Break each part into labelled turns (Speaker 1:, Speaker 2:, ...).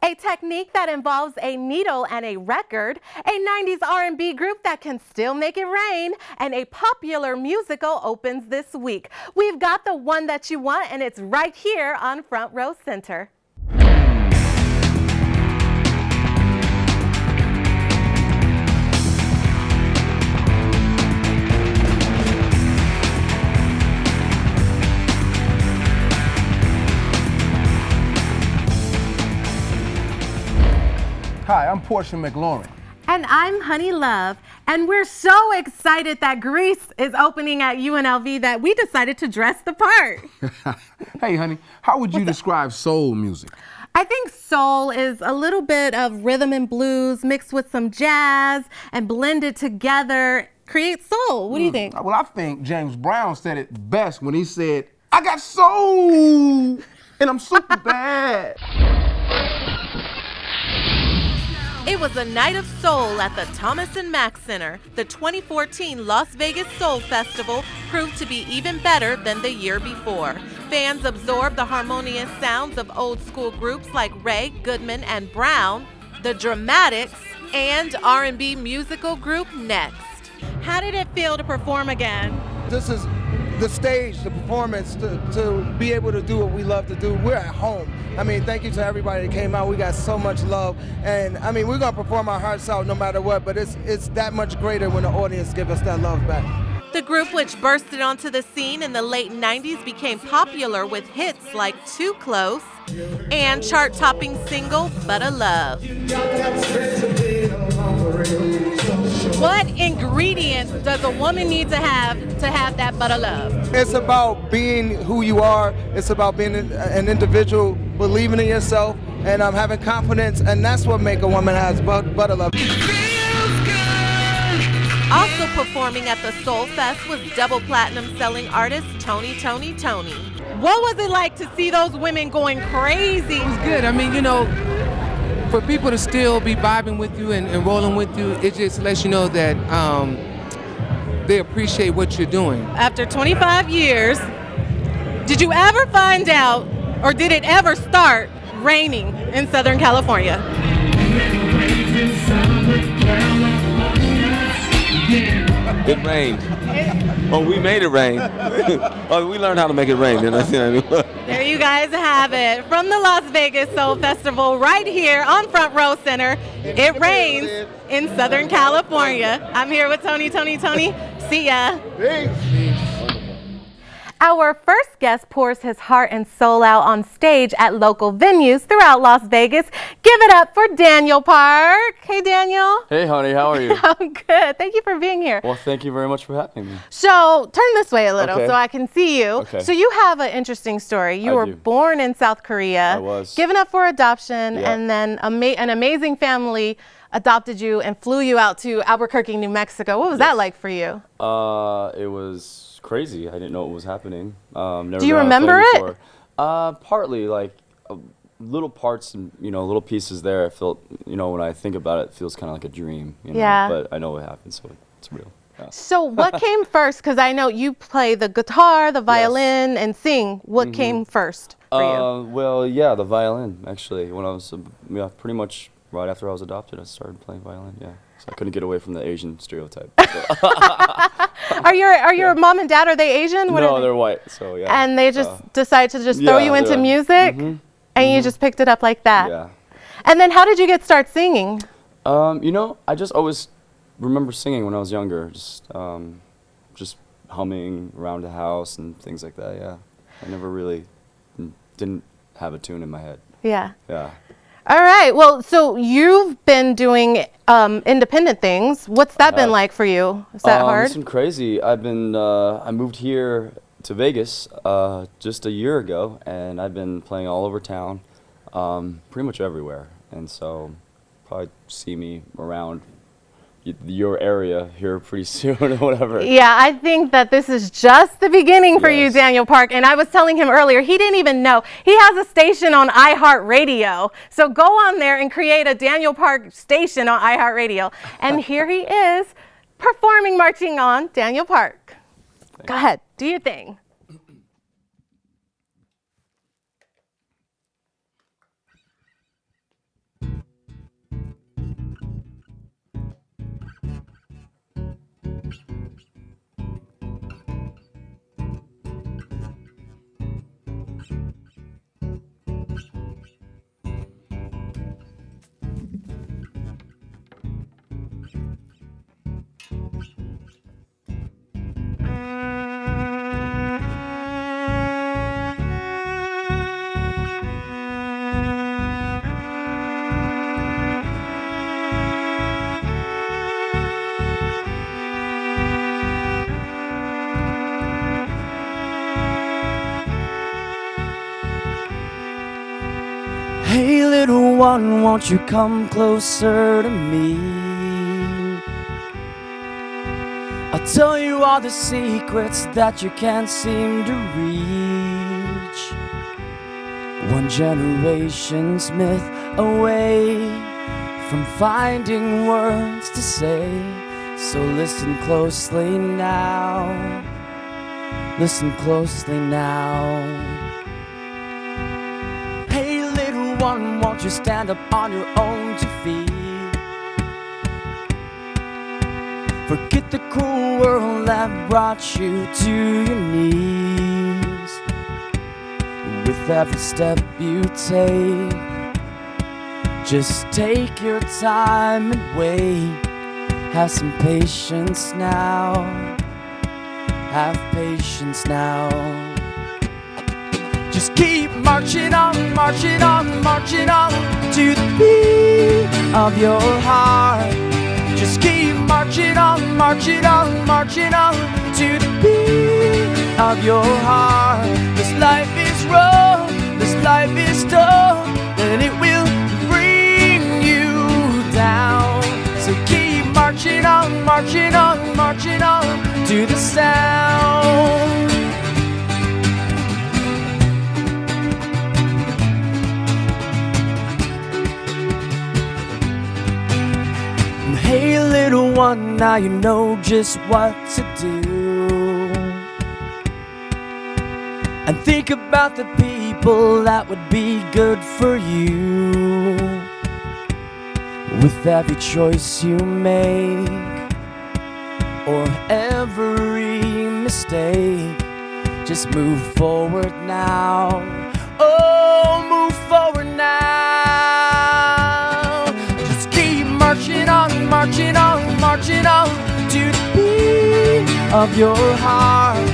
Speaker 1: a technique that involves a needle and a record, a 90s R&B group that can still make it rain, and a popular musical opens this week. We've got the one that you want, and it's right here on Front Row Center.
Speaker 2: Hi, I'm Portia McLaurin.
Speaker 1: And I'm Honey Love, and we're so excited that Grease is opening at UNLV that we decided to dress the part.
Speaker 2: Hey, honey, how would you describe soul music?
Speaker 1: I think soul is a little bit of rhythm and blues mixed with some jazz and blended together, create soul. What do you think?
Speaker 2: Well, I think James Brown said it best when he said, I got soul, and I'm super bad.
Speaker 1: It was a night of soul at the Thomas & Mack Center. The 2014 Las Vegas Soul Festival proved to be even better than the year before. Fans absorbed the harmonious sounds of old school groups like Ray, Goodman, and Brown, the Dramatics, and R&B musical group Next. How did it feel to perform again?
Speaker 3: This is the stage, the performance, to be able to do what we love to do. We're at home. I mean, thank you to everybody that came out. We got so much love. And I mean, we're gonna perform our hearts out no matter what, but it's that much greater when the audience give us that love back.
Speaker 1: The group, which bursted onto the scene in the late 90s, became popular with hits like Too Close and chart-topping single Butter Love. What ingredients does a woman need to have that butter love?
Speaker 3: It's about being who you are. It's about being an individual, believing in yourself, and having confidence, and that's what makes a woman have butter love.
Speaker 1: Also performing at the Soul Fest was double platinum selling artist Tony. What was it like to see those women going crazy?
Speaker 4: It was good. I mean, you know, for people to still be vibing with you and rolling with you, it just lets you know that they appreciate what you're doing.
Speaker 1: After 25 years, did you ever find out, or did it ever start raining in Southern California?
Speaker 5: It rained. Oh, we made it rain. Oh, we learned how to make it rain.
Speaker 1: There you guys have it. From the Las Vegas Soul Festival right here on Front Row Center. It rains in Southern California. I'm here with Tony. See ya. Our first guest pours his heart and soul out on stage at local venues throughout Las Vegas. Give it up for Daniel Park. Hey, Daniel.
Speaker 6: Hey, honey, how are you?
Speaker 1: I'm good. Thank you for being here.
Speaker 6: Well, thank you very much for having me.
Speaker 1: So, turn this way a little
Speaker 6: Okay.
Speaker 1: so I can see you.
Speaker 6: Okay.
Speaker 1: So, you have an interesting story. You were
Speaker 6: do.
Speaker 1: born in South Korea.
Speaker 6: I was.
Speaker 1: Given up for adoption,
Speaker 6: Yeah.
Speaker 1: and then an amazing family adopted you and flew you out to Albuquerque, New Mexico. What was that like for you?
Speaker 6: It was crazy. I didn't know what was happening. Never
Speaker 1: Do you
Speaker 6: been on a plane
Speaker 1: remember it?
Speaker 6: before. Partly, like little parts and little pieces there. I felt, when I think about it, it feels kind of like a dream.
Speaker 1: Yeah.
Speaker 6: But I know what happened, so it's real. Yeah.
Speaker 1: So, what came first? Because I know you play the guitar, the violin, and sing. What came first for you?
Speaker 6: Well, yeah, the violin actually. When I was pretty much right after I was adopted, I started playing violin. Yeah. So I couldn't get away from the Asian stereotype. So.
Speaker 1: Are your mom and dad, are they Asian? What
Speaker 6: No, they're white, so yeah.
Speaker 1: And they just decided to just throw you into music? And you just picked it up like that?
Speaker 6: Yeah.
Speaker 1: And then how did you get started singing?
Speaker 6: I just always remember singing when I was younger, just humming around the house and things like that, yeah. I never really didn't have a tune in my head.
Speaker 1: Yeah.
Speaker 6: Yeah.
Speaker 1: All right. Well, so you've been doing independent things. What's that been like for you? Is that hard?
Speaker 6: It's been crazy. I moved here to Vegas just a year ago, and I've been playing all over town, pretty much everywhere. And so probably see me around your area here pretty soon or whatever.
Speaker 1: Yeah, I think that this is just the beginning for you,
Speaker 6: Yes.
Speaker 1: Daniel Park. And I was telling him earlier, he didn't even know. He has a station on iHeartRadio. So go on there and create a Daniel Park station on iHeartRadio. And here he is performing Marching On, Daniel Park. Go ahead, do your thing.
Speaker 7: one, won't you come closer to me? I'll tell you all the secrets that you can't seem to reach. One generation's myth away from finding words to say. So listen closely now. Listen closely now. Hey little one, won't you stand up on your own 2 feet? Forget the cruel world that brought you to your knees. With every step you take, just take your time and wait. Have some patience now. Have patience now. Just keep marching on, marching on, marching on to the beat of your heart. Just keep marching on, marching on, marching on to the beat of your heart. This life is rough, this life is tough, and it will bring you down. So keep marching on, marching on, marching on to the sound. Hey little one, now you know just what to do. And think about the people that would be good for you. With every choice you make, or every mistake, just move forward now. Oh, move forward now. Just keep marching on, marching on, marching on to the beat of your heart.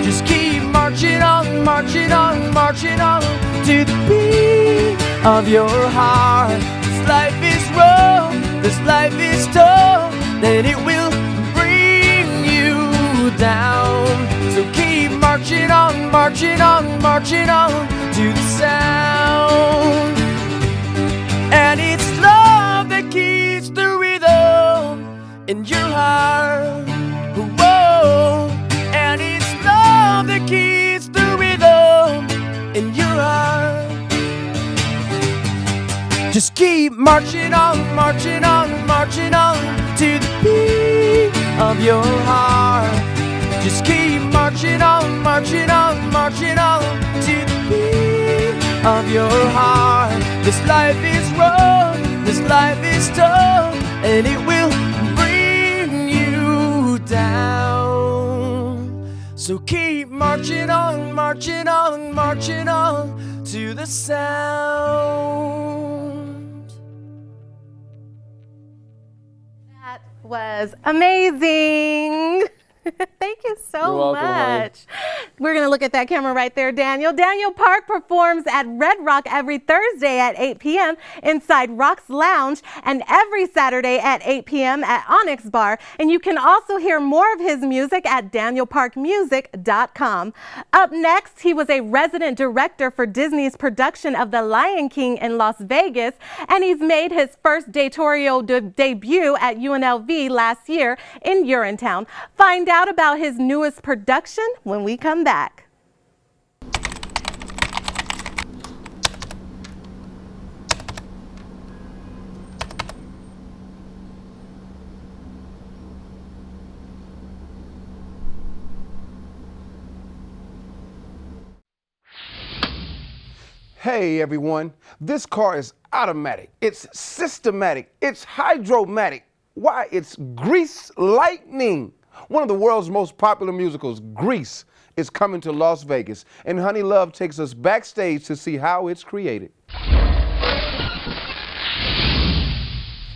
Speaker 7: Just keep marching on, marching on, marching on to the beat of your heart. This life is rough, this life is tough, then it will bring you down. So keep marching on, marching on, marching on to the sound. And it's love that keeps the rhythm in your heart. Whoa. And it's love that keeps the rhythm in your heart. Just keep marching on, marching on, marching on to the beat of your heart. Just keep marching on, marching on, marching on to the beat of your heart. This life is rough, this life is tough, and it will bring you down. So keep marching on, marching on, marching on to the sound.
Speaker 1: That was amazing. Thank you so
Speaker 6: You're welcome, honey.
Speaker 1: much. We're going to look at that camera right there, Daniel. Daniel Park performs at Red Rock every Thursday at 8 p.m. inside Rock's Lounge and every Saturday at 8 p.m. at Onyx Bar. And you can also hear more of his music at danielparkmusic.com. Up next, he was a resident director for Disney's production of The Lion King in Las Vegas, and he's made his first directorial debut at UNLV last year in Urinetown. Find out about his newest production when we come back.
Speaker 2: Hey everyone, this car is automatic, it's systematic, it's hydromatic. Why, it's Grease Lightning. One of the world's most popular musicals, Grease, is coming to Las Vegas, and Honey Love takes us backstage to see how it's created.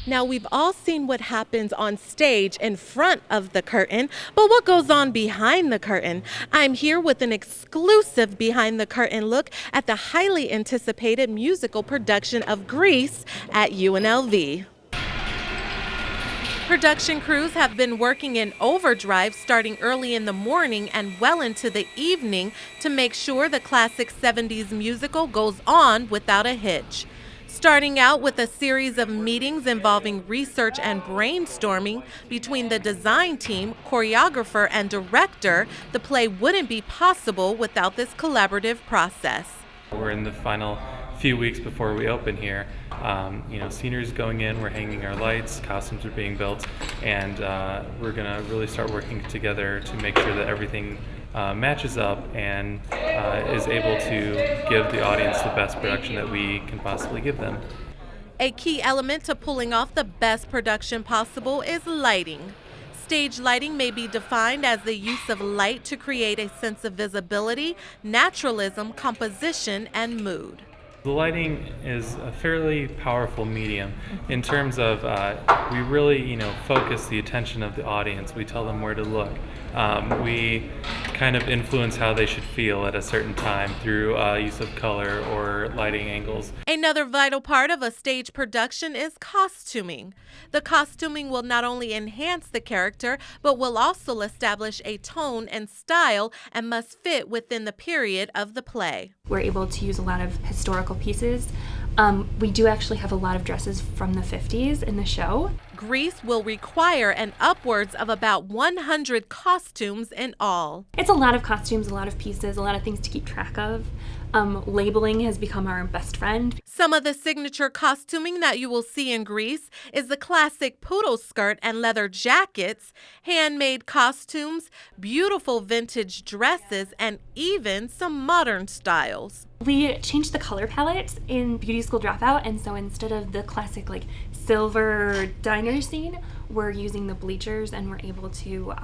Speaker 1: Now, we've all seen what happens on stage in front of the curtain, but what goes on behind the curtain? I'm here with an exclusive behind the curtain look at the highly anticipated musical production of Grease at UNLV. Production crews have been working in overdrive starting early in the morning and well into the evening to make sure the classic 70s musical goes on without a hitch. Starting out with a series of meetings involving research and brainstorming between the design team, choreographer, and director, the play wouldn't be possible without this collaborative process.
Speaker 8: We're in the final few weeks before we open here. Scenery's going in, we're hanging our lights, costumes are being built, and we're going to really start working together to make sure that everything matches up and is able to give the audience the best production that we can possibly give them.
Speaker 1: A key element to pulling off the best production possible is lighting. Stage lighting may be defined as the use of light to create a sense of visibility, naturalism, composition, and mood.
Speaker 8: The lighting is a fairly powerful medium in terms of we really, focus the attention of the audience. We tell them where to look. We kind of influence how they should feel at a certain time through use of color or lighting angles.
Speaker 1: Another vital part of a stage production is costuming. The costuming will not only enhance the character, but will also establish a tone and style and must fit within the period of the play.
Speaker 9: We're able to use a lot of historical pieces. We do actually have a lot of dresses from the 50s in the show.
Speaker 1: Grease will require an upwards of about 100 costumes in all.
Speaker 9: It's a lot of costumes, a lot of pieces, a lot of things to keep track of. Labeling has become our best friend.
Speaker 1: Some of the signature costuming that you will see in Grease is the classic poodle skirt and leather jackets, handmade costumes, beautiful vintage dresses, and even some modern styles.
Speaker 9: We changed the color palette in Beauty School Dropout, and so instead of the classic silver diner scene, we're using the bleachers and we're able to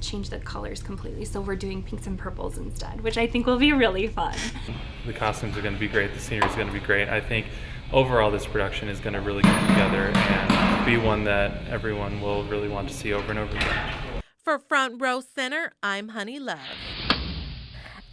Speaker 9: change the colors completely. So we're doing pinks and purples instead, which I think will be really fun.
Speaker 8: The costumes are going to be great, the scenery is going to be great. I think overall this production is going to really come together and be one that everyone will really want to see over and over again.
Speaker 1: For Front Row Center, I'm Honey Love.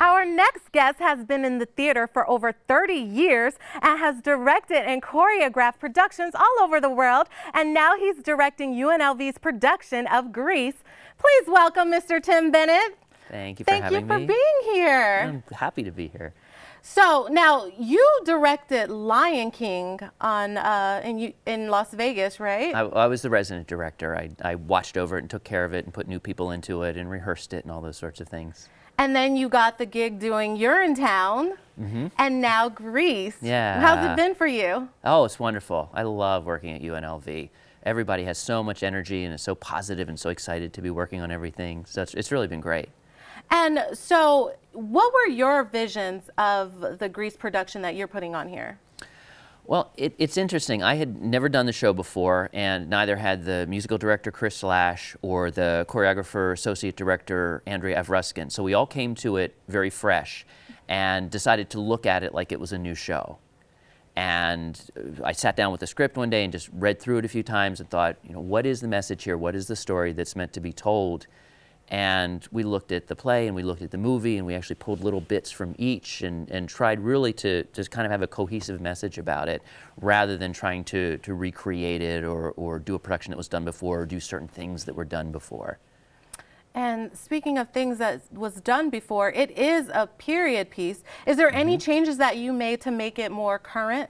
Speaker 1: Our next guest has been in the theater for over 30 years and has directed and choreographed productions all over the world, and now he's directing UNLV's production of Grease. Please welcome Mr. Tim Bennett.
Speaker 10: Thank you for having me.
Speaker 1: Thank you for being here.
Speaker 10: I'm happy to be here.
Speaker 1: So now you directed Lion King on in Las Vegas, right?
Speaker 10: I was the resident director. I watched over it and took care of it and put new people into it and rehearsed it and all those sorts of things.
Speaker 1: And then you got the gig doing Urinetown, and now Grease.
Speaker 10: Yeah.
Speaker 1: How's it been for you?
Speaker 10: Oh, it's wonderful. I love working at UNLV. Everybody has so much energy and is so positive and so excited to be working on everything. So it's really been great.
Speaker 1: And so what were your visions of the Grease production that you're putting on here?
Speaker 10: Well, it's interesting. I had never done the show before, and neither had the musical director, Chris Slash, or the choreographer, associate director, Andrea F. Ruskin. So we all came to it very fresh and decided to look at it like it was a new show. And I sat down with the script one day and just read through it a few times and thought, what is the message here? What is the story that's meant to be told? And we looked at the play and we looked at the movie and we actually pulled little bits from each and tried really to just kind of have a cohesive message about it rather than trying to recreate it or do a production that was done before or do certain things that were done before.
Speaker 1: And speaking of things that was done before, it is a period piece. Is there any changes that you made to make it more current?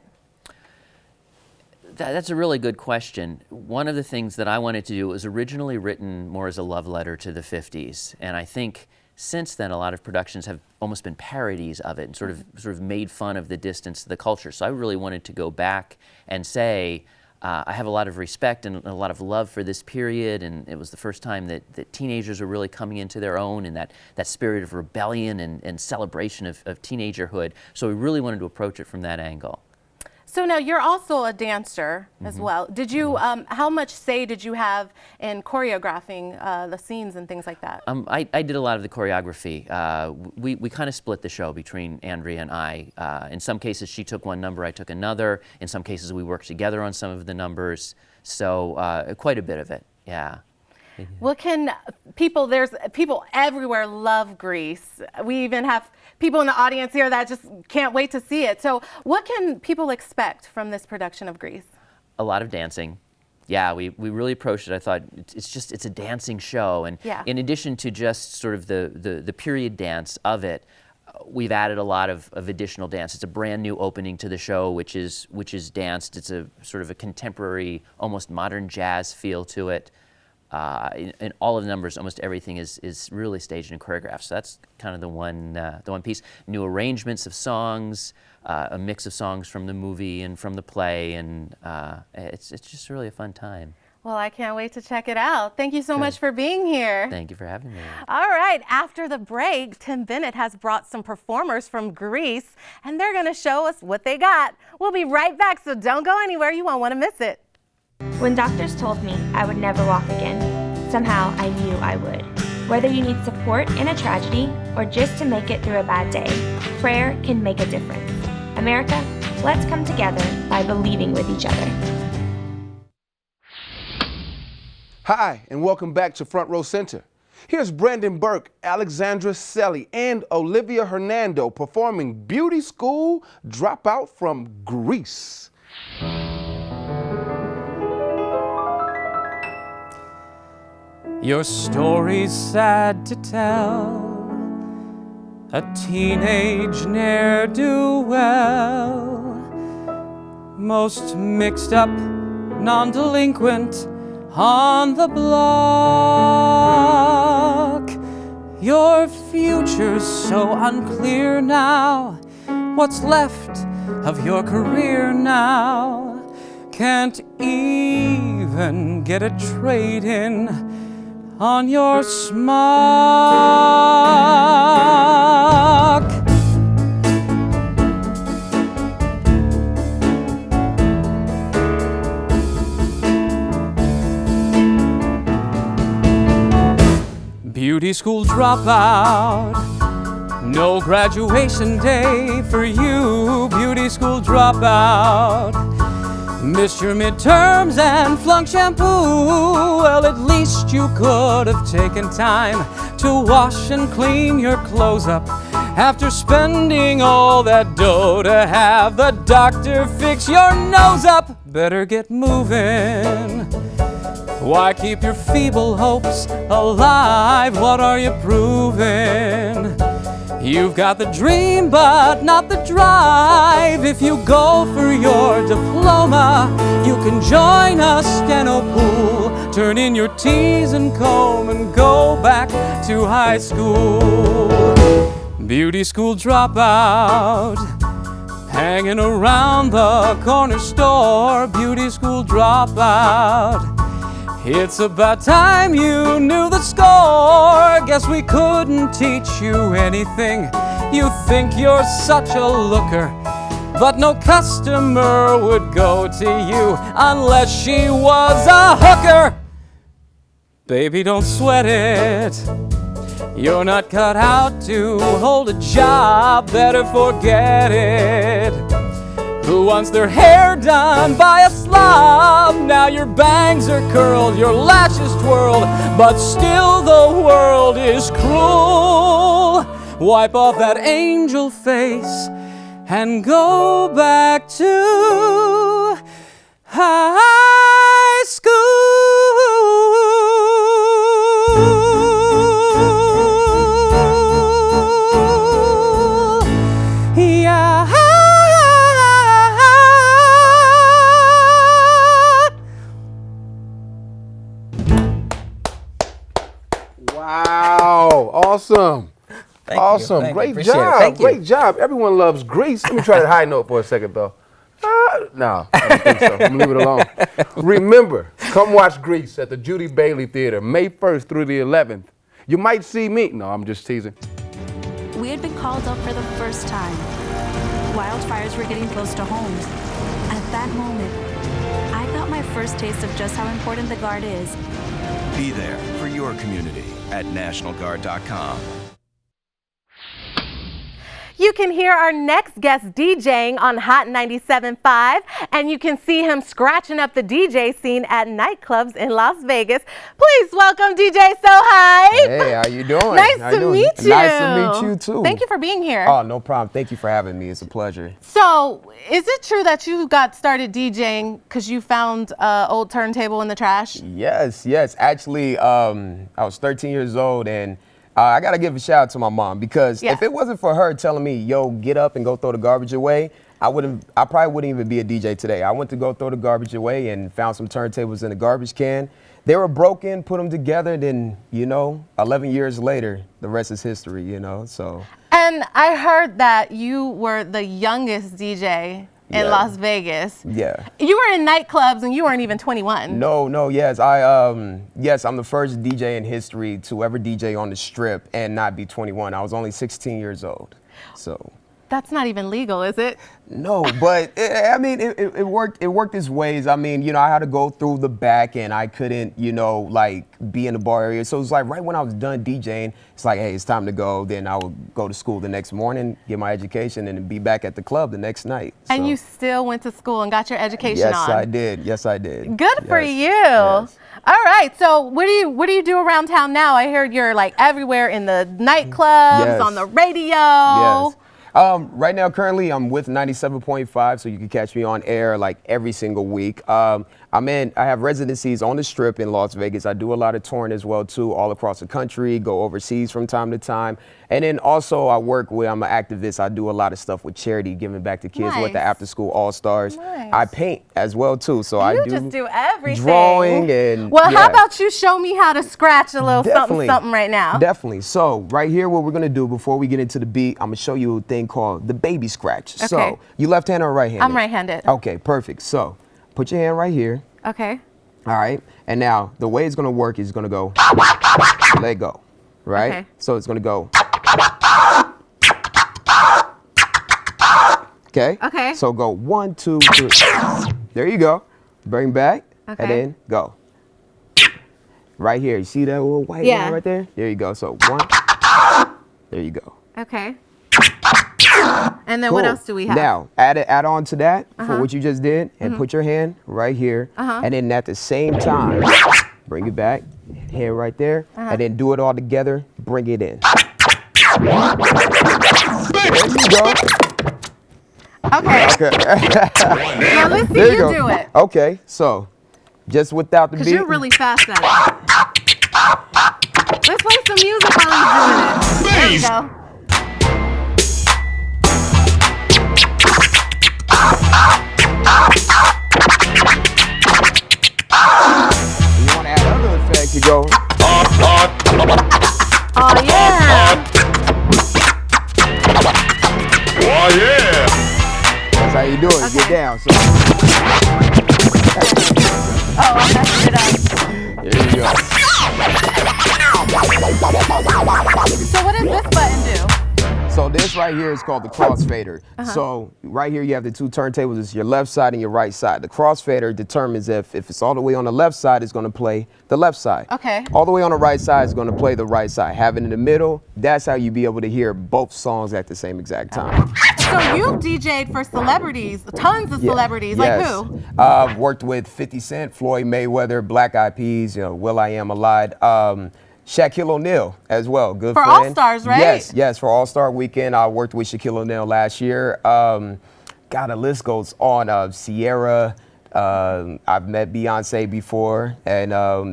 Speaker 10: That's a really good question. One of the things that I wanted to do was originally written more as a love letter to the 50s. And I think since then a lot of productions have almost been parodies of it and sort of made fun of the distance to the culture. So I really wanted to go back and say, I have a lot of respect and a lot of love for this period, and it was the first time that teenagers were really coming into their own and that spirit of rebellion and celebration of teenagerhood. So we really wanted to approach it from that angle.
Speaker 1: So now you're also a dancer as well. Did you, how much say did you have in choreographing the scenes and things like that?
Speaker 10: I did a lot of the choreography. We kind of split the show between Andrea and I. In some cases she took one number, I took another. In some cases we worked together on some of the numbers. So quite a bit of it, yeah.
Speaker 1: What can people, there's people everywhere love Grease. We even have people in the audience here that just can't wait to see it. So what can people expect from this production of Grease?
Speaker 10: A lot of dancing. Yeah, we really approached it. I thought it's a dancing show. And in addition to just sort of the period dance of it, we've added a lot of additional dance. It's a brand new opening to the show, which is danced. It's a sort of a contemporary, almost modern jazz feel to it. In all of the numbers, almost everything is really staged and choreographed. So that's kind of the one piece. New arrangements of songs, a mix of songs from the movie and from the play, and it's just really a fun time.
Speaker 1: Well, I can't wait to check it out. Thank you so much for being here.
Speaker 10: Thank you for having me.
Speaker 1: All right, after the break, Tim Bennett has brought some performers from Grease, and they're going to show us what they got. We'll be right back, so don't go anywhere. You won't want to miss it.
Speaker 11: When doctors told me I would never walk again, somehow I knew I would. Whether you need support in a tragedy or just to make it through a bad day, prayer can make a difference. America, let's come together by believing with each other.
Speaker 2: Hi, and welcome back to Front Row Center. Here's Brandon Burke, Alexandra Selly, and Olivia Hernando performing Beauty School Dropout from Grease.
Speaker 7: Your story's sad to tell, a teenage ne'er-do-well, most mixed up, non-delinquent on the block. Your future's so unclear now, what's left of your career now? Can't even get a trade-in on your smock. Beauty school dropout, no graduation day for you. Beauty school dropout, missed your midterms and flunked shampoo. Well, at least you could have taken time to wash and clean your clothes up after spending all that dough to have the doctor fix your nose up. Better get moving. Why keep your feeble hopes alive? What are you proving? You've got the dream, but not the drive. If you go for your diploma, you can join a steno pool, turn in your T's and comb, and go back to high school. Beauty school dropout, hanging around the corner store. Beauty school dropout, it's about time you knew the score. Guess we couldn't teach you anything. You think you're such a looker, but no customer would go to you unless she was a hooker. Baby, don't sweat it. You're not cut out to hold a job. Better forget it. Who wants their hair done by a slob? Now your bangs are curled, your lashes twirled, but still the world is cruel. Wipe off that angel face and go back to high school. Yeah.
Speaker 2: Wow, awesome. Awesome. Great job. Great job. Everyone loves Grease. Let me try that high note for a second, though. No, I don't think so. I'm going to leave it alone. Remember, come watch Grease at the Judy Bailey Theater, May 1st through the 11th. You might see me. No, I'm just teasing.
Speaker 12: We had been called up for the first time. Wildfires were getting close to homes. At that moment, I got my first taste of just how important the Guard is.
Speaker 13: Be there for your community at NationalGuard.com.
Speaker 1: You can hear our next guest DJing on Hot 97.5, and you can see him scratching up the DJ scene at nightclubs in Las Vegas. Please welcome DJ So Hype.
Speaker 14: Hey, how you doing?
Speaker 1: Nice to meet you.
Speaker 14: Nice to meet you too.
Speaker 1: Thank you for being here.
Speaker 14: Oh, no problem. Thank you for having me. It's a pleasure.
Speaker 1: So, is it true that you got started DJing because you found an old turntable in the trash?
Speaker 14: Yes. Actually, I was 13 years old and I gotta give a shout out to my mom because if it wasn't for her telling me, yo, get up and go throw the garbage away, I probably wouldn't even be a DJ today. I went to go throw the garbage away and found some turntables in the garbage can. They were broken, put them together, then, 11 years later, the rest is history, so.
Speaker 1: And I heard that you were the youngest DJ in Las Vegas.
Speaker 14: Yeah.
Speaker 1: You were in nightclubs and you weren't even 21.
Speaker 14: No, yes. Yes, I'm the first DJ in history to ever DJ on the Strip and not be 21. I was only 16 years old, so.
Speaker 1: That's not even legal, is it?
Speaker 14: No, but it worked its ways. I mean, I had to go through the back and I couldn't, be in the bar area. So it was like right when I was done DJing, it's like, hey, it's time to go. Then I would go to school the next morning, get my education, and then be back at the club the next night.
Speaker 1: And you still went to school and got your education on?
Speaker 14: Yes, I did.
Speaker 1: Good for you.
Speaker 14: Yes.
Speaker 1: All right, so what do you do around town now? I heard you're like everywhere in the nightclubs, on the radio.
Speaker 14: Yes. Right now, currently, I'm with 97.5, so you can catch me on air like every single week. I have residencies on the Strip in Las Vegas. I do a lot of touring as well, too, all across the country, go overseas from time to time. And then also I'm an activist. I do a lot of stuff with charity, giving back to kids with the After School All-Stars.
Speaker 1: Nice.
Speaker 14: I paint as well, too, so I
Speaker 1: just do everything.
Speaker 14: Drawing and
Speaker 1: how about you show me how to scratch a little something right now?
Speaker 14: Definitely. So right here, what we're going to do before we get into the beat, I'm going to show you a thing called the baby scratch. Okay. So you left-handed or right-handed?
Speaker 1: I'm right-handed.
Speaker 14: Okay, perfect. So put your hand right here.
Speaker 1: Okay.
Speaker 14: All right. And now the way it's going to work is going to go, let go, right?
Speaker 1: Okay.
Speaker 14: So it's going to go. Okay.
Speaker 1: Okay.
Speaker 14: So go 1, 2, 3. There you go. Bring back.
Speaker 1: Okay.
Speaker 14: And then go. Right here. You see that little white line right there? There you go. So 1. There you go.
Speaker 1: Okay. And then what else do we have?
Speaker 14: Now, add on to that for what you just did and put your hand right here. And then at the same time, bring it back, hand right there, and then do it all together, bring it in. There you go.
Speaker 1: Okay. Now let's see you do it.
Speaker 14: Okay, so just without the beat.
Speaker 1: Because you're really fast at it. Let's play some music while he's doing it. There you go.
Speaker 14: You want to add other effects, you go.
Speaker 1: Oh, yeah.
Speaker 5: Oh, yeah.
Speaker 14: That's how you do it. Get down. So.
Speaker 1: I messed it up.
Speaker 14: There you go.
Speaker 1: So what does this button do?
Speaker 14: So this right here is called the crossfader. So right here you have the two turntables. It's your left side and your right side. The crossfader determines if it's all the way on the left side, it's going to play the left side.
Speaker 1: Okay.
Speaker 14: All the way on the right side is going to play the right side. Have it in the middle. That's how you be able to hear both songs at the same exact time.
Speaker 1: So you've DJ'd for celebrities, tons of celebrities. Like who?
Speaker 14: I've worked with 50 Cent, Floyd Mayweather, Black Eyed Peas, Will.i.am alive. Shaquille O'Neal as well, good
Speaker 1: for
Speaker 14: friend.
Speaker 1: All-Stars, right?
Speaker 14: Yes, for All-Star Weekend. I worked with Shaquille O'Neal last year. God, the list goes on. Sierra, I've met Beyonce before, and so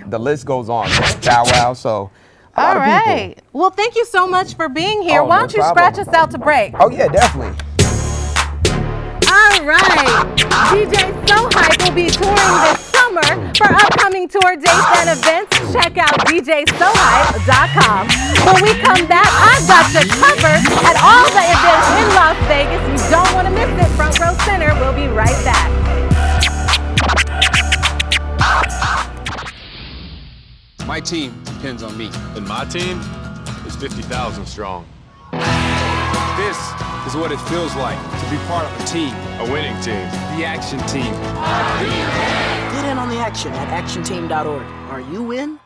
Speaker 14: the list goes on. Bow Wow, so.
Speaker 1: All right. Well, thank you so much for being here. Why don't you scratch us out to break?
Speaker 14: Oh yeah, definitely.
Speaker 1: All right. DJ So Hype will be touring this summer. For upcoming tour dates and events, check out djsohype.com. When we come back, I've got you covered at all the events in Las Vegas. You don't want to miss it. Front row center. We'll be right back.
Speaker 15: My team depends on me.
Speaker 5: And my team is 50,000 strong.
Speaker 15: This is what it feels like to be part of a team.
Speaker 5: A winning team.
Speaker 15: The Action Team.
Speaker 16: Get in on the action at actionteam.org. Are you in?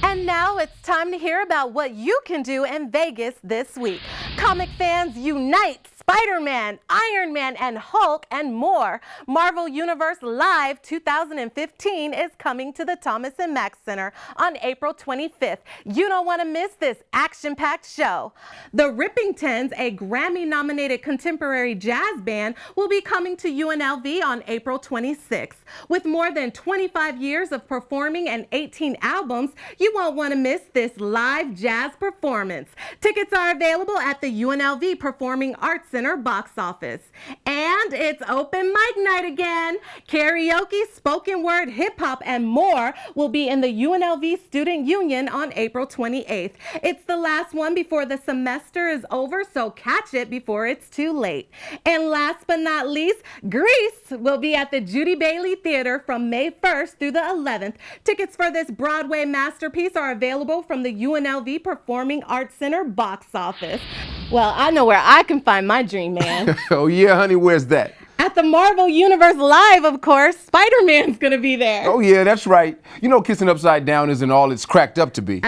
Speaker 1: And now it's time to hear about what you can do in Vegas this week. Comic fans unite! Spider-Man, Iron Man, and Hulk, and more. Marvel Universe Live 2015 is coming to the Thomas & Mack Center on April 25th. You don't want to miss this action-packed show. The Rippingtons, a Grammy-nominated contemporary jazz band, will be coming to UNLV on April 26th. With more than 25 years of performing and 18 albums, you won't want to miss this live jazz performance. Tickets are available at the UNLV Performing Arts Center box office. And it's open mic night again. Karaoke, spoken word, hip hop, and more will be in the UNLV Student Union on April 28th. It's the last one before the semester is over, so catch it before it's too late. And last but not least, Grease will be at the Judy Bailey Theater from May 1st through the 11th. Tickets for this Broadway masterpiece are available from the UNLV Performing Arts Center box office. Well, I know where I can find my dream man.
Speaker 2: Oh yeah, honey, where's that?
Speaker 1: At the Marvel Universe Live, of course. Spider-Man's gonna be there.
Speaker 2: Oh yeah, that's right. You know, kissing upside down isn't all it's cracked up to be.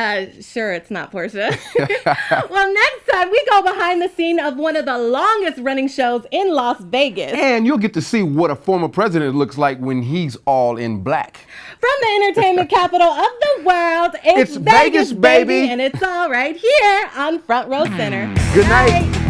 Speaker 1: Sure, it's not, Portia. Well, next time we go behind the scene of one of the longest running shows in Las Vegas.
Speaker 2: And you'll get to see what a former president looks like when he's all in black.
Speaker 1: From the entertainment capital of the world, it's
Speaker 2: Vegas, baby.
Speaker 1: And it's all right here on Front Row Center.
Speaker 2: Good night.